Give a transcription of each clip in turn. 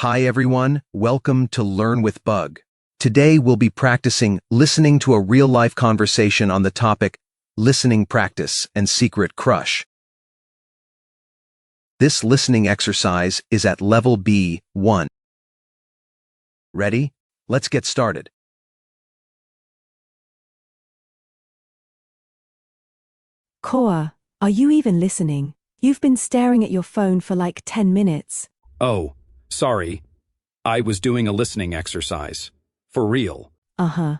Hi everyone, welcome to Learn with Bug. Today we'll be practicing listening to a real-life conversation on the topic listening practice and secret crush. This listening exercise is at level B1. Ready? Let's get started. Cora, are you even listening? You've been staring at your phone for like 10 minutes. Oh, sorry. I was doing a listening exercise. For real. Uh-huh.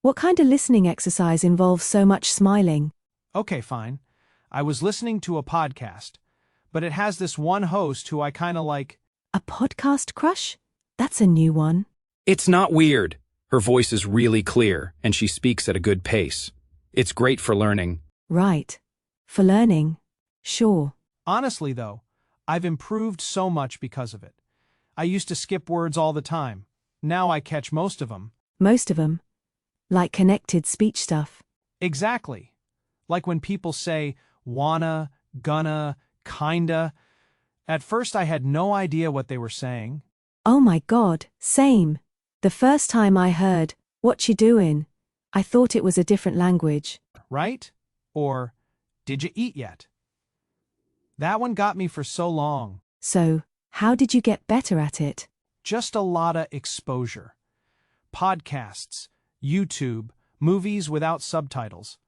What kind of listening exercise involves so much smiling? Okay, fine. I was listening to a podcast, but it has this one host who I kinda like. A podcast crush? That's a new one. It's not weird. Her voice is really clear, and she speaks at a good pace. It's great for learning. Right. For learning. Sure. Honestly, though, I've improved so much because of it. I used to skip words all the time. Now I catch most of them. Most of them. Like connected speech stuff. Exactly. Like when people say, wanna, gonna, kinda. At first I had no idea what they were saying. Oh my God, same. The first time I heard, "What you doing?" I thought it was a different language. Right? Or, did you eat yet? That one got me for so long. So, how did you get better at it? Just a lot of exposure. Podcasts, YouTube, movies without subtitles.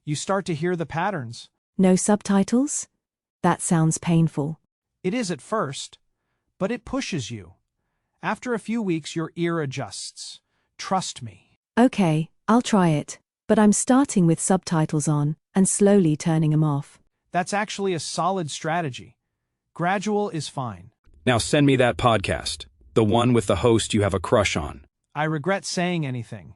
You start to hear the patterns. No subtitles? That sounds painful. It is at first, but it pushes you. After a few weeks, your ear adjusts. Trust me. Okay, I'll try it. But I'm starting with subtitles on and slowly turning them off. That's actually a solid strategy. Gradual is fine. Now send me that podcast, the one with the host you have a crush on. I regret saying anything.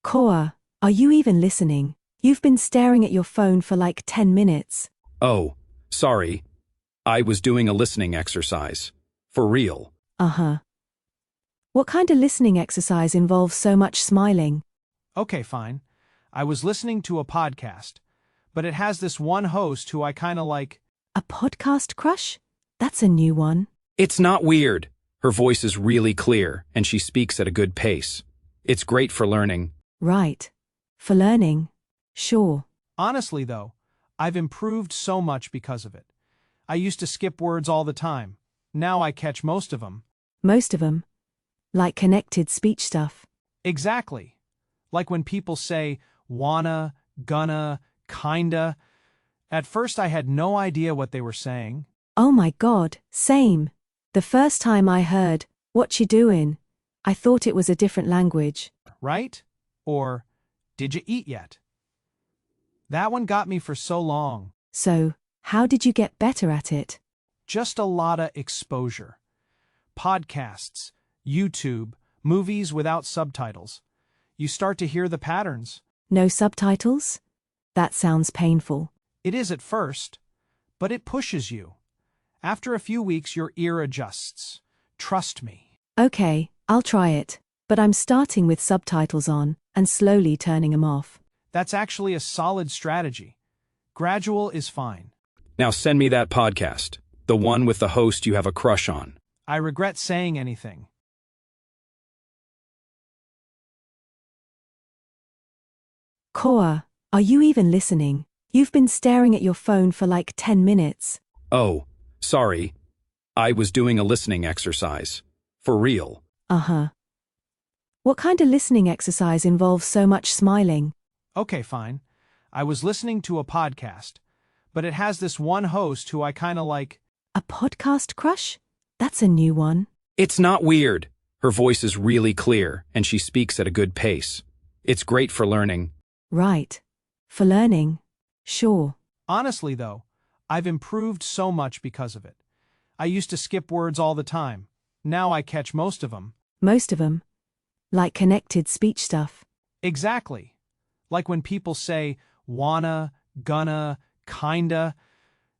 Cora, are you even listening? You've been staring at your phone for like 10 minutes. Oh, sorry. I was doing a listening exercise. For real. Uh-huh. What kind of listening exercise involves so much smiling? Okay, fine. I was listening to a podcast, but it has this one host who I kinda like. A podcast crush? That's a new one. It's not weird. Her voice is really clear, and she speaks at a good pace. It's great for learning. Right. For learning. Sure. Honestly, though, I've improved so much because of it. I used to skip words all the time. Now I catch most of them. Most of them. Like connected speech stuff. Exactly. Like when people say, wanna, gonna, kinda. At first I had no idea what they were saying. Oh my God, same. The first time I heard, "What you doing?" I thought it was a different language. Right? Or, did you eat yet? That one got me for so long. So, how did you get better at it? Just a lot of exposure. Podcasts, YouTube, movies without subtitles. You start to hear the patterns. No subtitles? That sounds painful. It is at first, but it pushes you. After a few weeks, your ear adjusts. Trust me. Okay, I'll try it. But I'm starting with subtitles on and slowly turning them off. That's actually a solid strategy. Gradual is fine. Now send me that podcast, the one with the host you have a crush on. I regret saying anything. Cora, are you even listening? You've been staring at your phone for like 10 minutes. Oh, sorry. I was doing a listening exercise. For real. Uh-huh. What kind of listening exercise involves so much smiling? Okay, fine. I was listening to a podcast, but it has this one host who I kinda like. A podcast crush? That's a new one. It's not weird. Her voice is really clear, and she speaks at a good pace. It's great for learning. Right. For learning. Sure. Honestly, though, I've improved so much because of it. I used to skip words all the time. Now I catch most of them. Most of them. Like connected speech stuff. Exactly. Like when people say, wanna, gonna, kinda.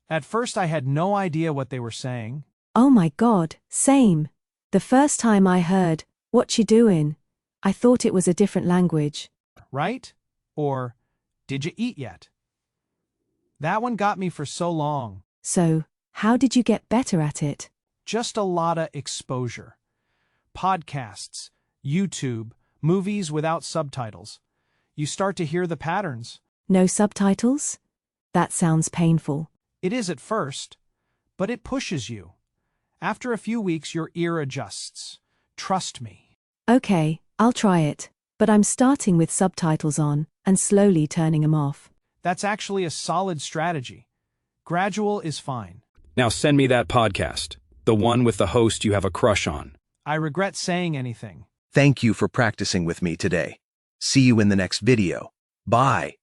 At first I had no idea what they were saying. Oh my God, same. The first time I heard, "What you doing?" I thought it was a different language. Right? Or, did you eat yet? That one got me for so long. So, how did you get better at it? Just a lot of exposure. Podcasts, YouTube, movies without subtitles. You start to hear the patterns. No subtitles? That sounds painful. It is at first, but it pushes you. After a few weeks, your ear adjusts. Trust me. Okay, I'll try it. But I'm starting with subtitles on and slowly turning them off. That's actually a solid strategy. Gradual is fine. Now send me that podcast, the one with the host you have a crush on. I regret saying anything. Thank you for practicing with me today. See you in the next video. Bye.